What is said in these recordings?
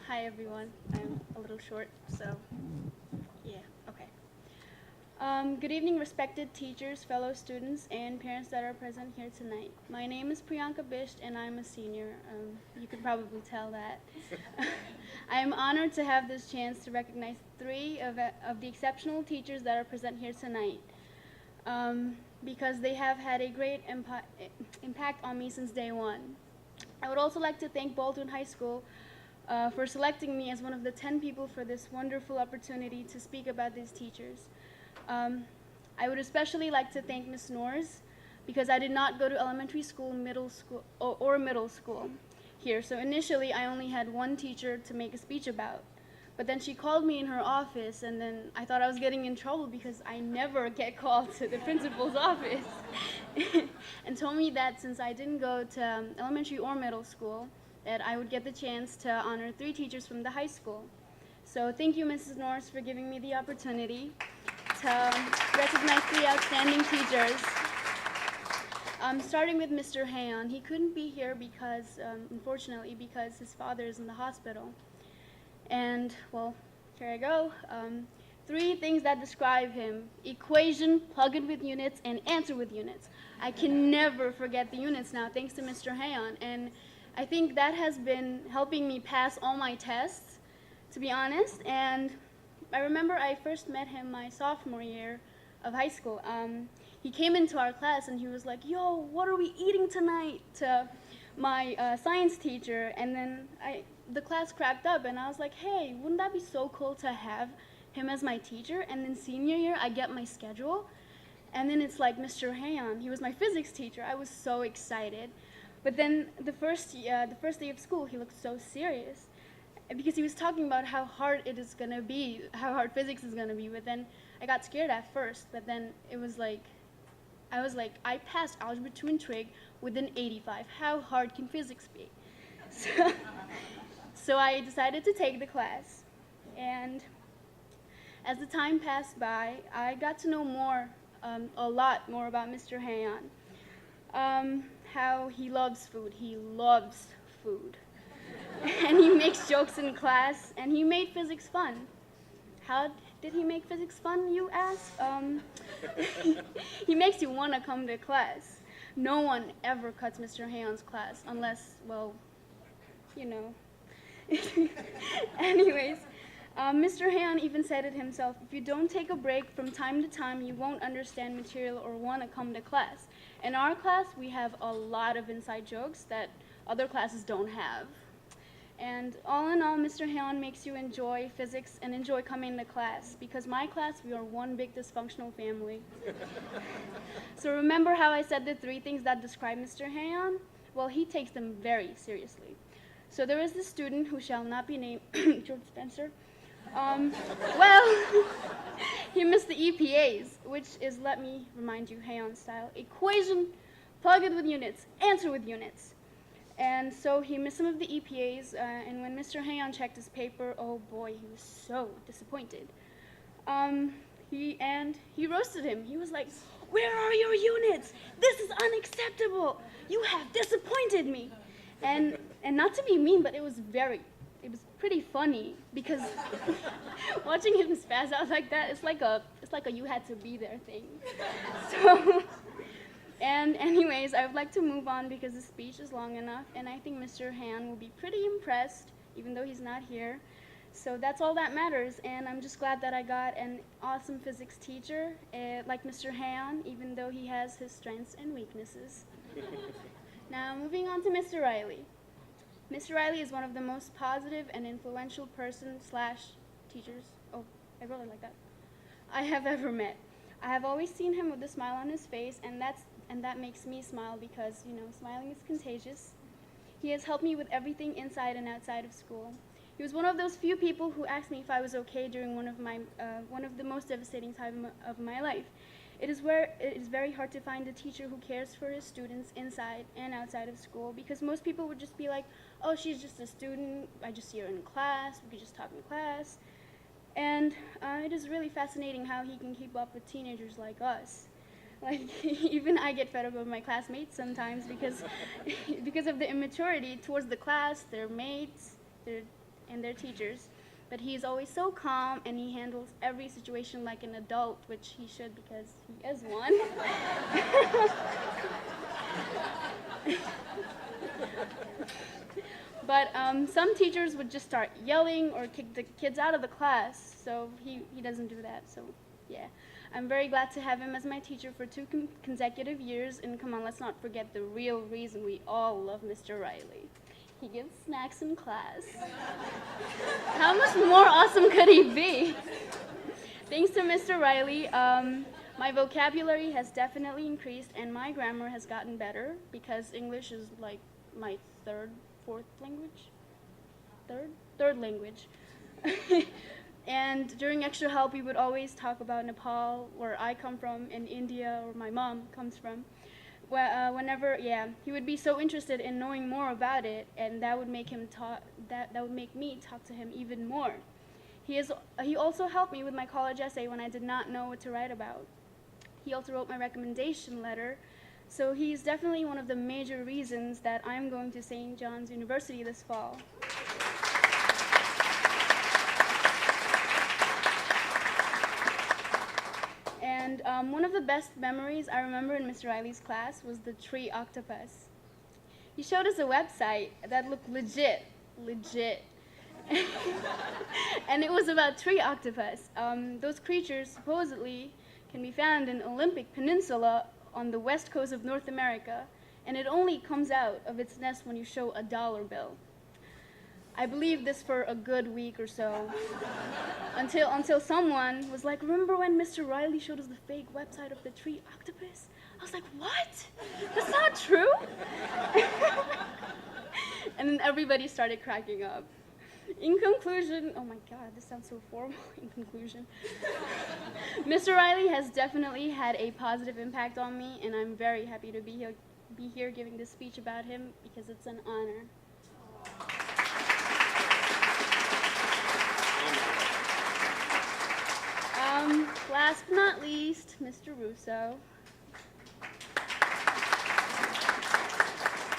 Hi everyone. I'm a little short, so yeah, okay. Good evening, respected teachers, fellow students, and parents that are present here tonight. My name is Priyanka Bisht, and I'm a senior. You can probably tell that. I am honored to have this chance to recognize three of the exceptional teachers that are present here tonight, because they have had a great impact on me since day one. I would also like to thank Baldwin High School for selecting me as one of the 10 people for this wonderful opportunity to speak about these teachers. Um, I would especially like to thank Ms. Norris because I did not go to elementary school, middle school, or middle school here. So initially I only had one teacher to make a speech about. But then she called me in her office, and then I thought I was getting in trouble because I never get called to the principal's office. And told me that since I didn't go to elementary or middle school, that I would get the chance to honor three teachers from the high school. So thank you, Mrs. Norris, for giving me the opportunity to recognize three outstanding teachers. Starting with Mr. Hayon. He couldn't be here because, unfortunately, because his father is in the hospital. And, well, here I go. Three things that describe him: equation, plug it with units, and answer with units. I can never forget the units now, thanks to Mr. Hayon. And I think that has been helping me pass all my tests, to be honest. And I remember I first met him my sophomore year of high school. He came into our class and he was like, "Yo, what are we eating tonight?" to my science teacher. And then the class cracked up and I was like, "Hey, wouldn't that be so cool to have him as my teacher?" And then senior year, I get my schedule. And then it's like Mr. Hayon. He was my physics teacher. I was so excited. But then the first day of school, he looked so serious because he was talking about how hard it is gonna be, how hard physics is gonna be. But then I got scared at first. But then it was like, I passed algebra 2 and trig with an 85. How hard can physics be? So I decided to take the class. And as the time passed by, I got to know a lot more about Mr. Hayon. How he loves food. He loves food. And he makes jokes in class, and he made physics fun. How did he make physics fun, you ask? He makes you want to come to class. No one ever cuts Mr. Hayon's class unless, well, you know. Anyways, Mr. Hayon even said it himself: if you don't take a break from time to time, you won't understand material or want to come to class. In our class, we have a lot of inside jokes that other classes don't have. And all in all, Mr. Hayon makes you enjoy physics and enjoy coming to class, because my class, we are one big dysfunctional family. So remember how I said the three things that describe Mr. Hayon? Well, he takes them very seriously. So there is this student who shall not be named, George Spencer. Well, he missed the EPAs, which is, let me remind you, Hayon style: equation, plug it with units, answer with units. And so he missed some of the EPAs, and when Mr. Hayon checked his paper, oh boy, he was so disappointed. He roasted him. He was like, "Where are your units? This is unacceptable. You have disappointed me." And not to be mean, but it was pretty funny, because watching him spaz out like that, it's like a you had to be there thing. So, and anyways, I would like to move on because the speech is long enough, and I think Mr. Han will be pretty impressed, even though he's not here. So that's all that matters, and I'm just glad that I got an awesome physics teacher like Mr. Han, even though he has his strengths and weaknesses. Now, moving on to Mr. Ryley. Mr. Ryley is one of the most positive and influential teachers, oh, I really like that, I have ever met. I have always seen him with a smile on his face, and that makes me smile because, you know, smiling is contagious. He has helped me with everything inside and outside of school. He was one of those few people who asked me if I was okay during one of the most devastating times of my life. It is very hard to find a teacher who cares for his students inside and outside of school, because most people would just be like, "Oh, she's just a student, I just see her in class, we could just talk in class." And it is really fascinating how he can keep up with teenagers like us. Like, even I get fed up with my classmates sometimes because of the immaturity towards the class, their mates, and their teachers, but he is always so calm and he handles every situation like an adult, which he should because he is one. But some teachers would just start yelling or kick the kids out of the class, so he doesn't do that, so yeah. I'm very glad to have him as my teacher for 2 consecutive years, and come on, let's not forget the real reason we all love Mr. Ryley. He gives snacks in class. How much more awesome could he be? Thanks to Mr. Ryley, my vocabulary has definitely increased and my grammar has gotten better because English is like my fourth language? Third language. And during extra help, we would always talk about Nepal, where I come from, and India, where my mom comes from. Whenever, he would be so interested in knowing more about it, and that would make him talk. That would make me talk to him even more. He also helped me with my college essay when I did not know what to write about. He also wrote my recommendation letter. So he's definitely one of the major reasons that I'm going to St. John's University this fall. And one of the best memories I remember in Mr. Ryley's class was the tree octopus. He showed us a website that looked legit. And it was about tree octopus. Those creatures supposedly can be found in Olympic Peninsula on the west coast of North America, and it only comes out of its nest when you show a dollar bill. I believed this for a good week or so, until someone was like, remember when Mr. Ryley showed us the fake website of the tree octopus? I was like, what? That's not true? And then everybody started cracking up. In conclusion, oh my God, this sounds so formal. In conclusion, Mr. Ryley has definitely had a positive impact on me, and I'm very happy to be here giving this speech about him because it's an honor. Last but not least, Mr. Russo.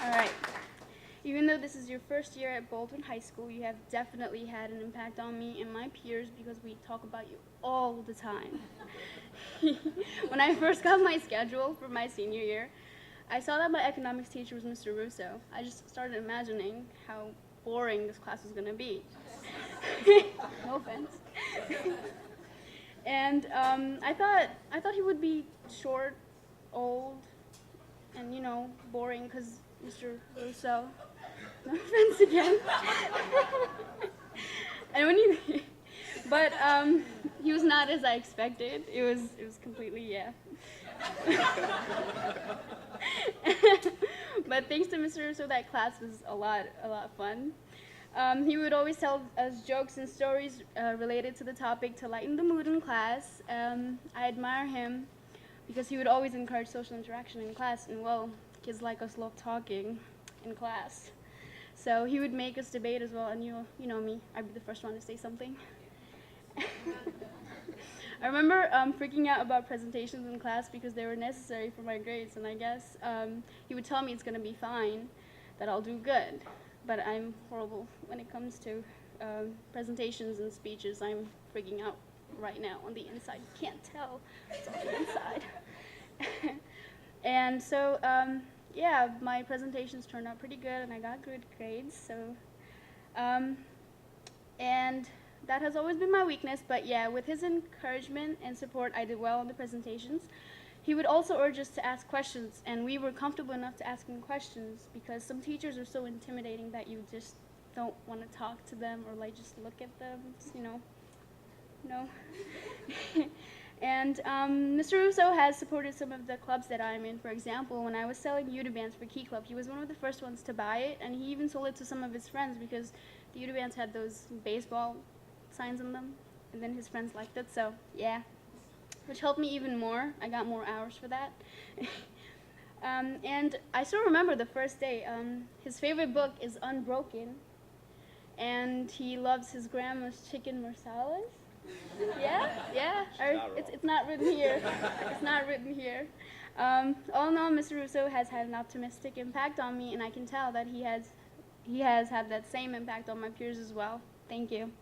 All right. Even though this is your first year at Baldwin High School, you have definitely had an impact on me and my peers because we talk about you all the time. When I first got my schedule for my senior year, I saw that my economics teacher was Mr. Russo. I just started imagining how boring this class was going to be. No offense. And I thought he would be short, old, and boring because Mr. Russo. No offense again. And but he was not as I expected. It was completely But thanks to Mr. Russo, that class was a lot of fun. He would always tell us jokes and stories related to the topic to lighten the mood in class. I admire him because he would always encourage social interaction in class, and well, kids like us love talking in class. So he would make us debate as well, and you know me, I'd be the first one to say something. I remember freaking out about presentations in class because they were necessary for my grades, and I guess he would tell me it's going to be fine, that I'll do good. But I'm horrible when it comes to presentations and speeches. I'm freaking out right now on the inside. You can't tell, it's on the inside. And so, my presentations turned out pretty good, and I got good grades. So, and that has always been my weakness. But yeah, with his encouragement and support, I did well on the presentations. He would also urge us to ask questions, and we were comfortable enough to ask him questions because some teachers are so intimidating that you just don't want to talk to them or like just look at them, no. And Mr. Russo has supported some of the clubs that I'm in. For example, when I was selling Yuta bands for Key Club, he was one of the first ones to buy it, and he even sold it to some of his friends because the Yuta bands had those baseball signs on them, and then his friends liked it, so yeah. Which helped me even more. I got more hours for that. And I still remember the first day. His favorite book is Unbroken, and he loves his grandma's chicken marsala. Yeah. It's not written here. It's not written here. All in all, Mr. Russo has had an optimistic impact on me, and I can tell that he has had that same impact on my peers as well. Thank you.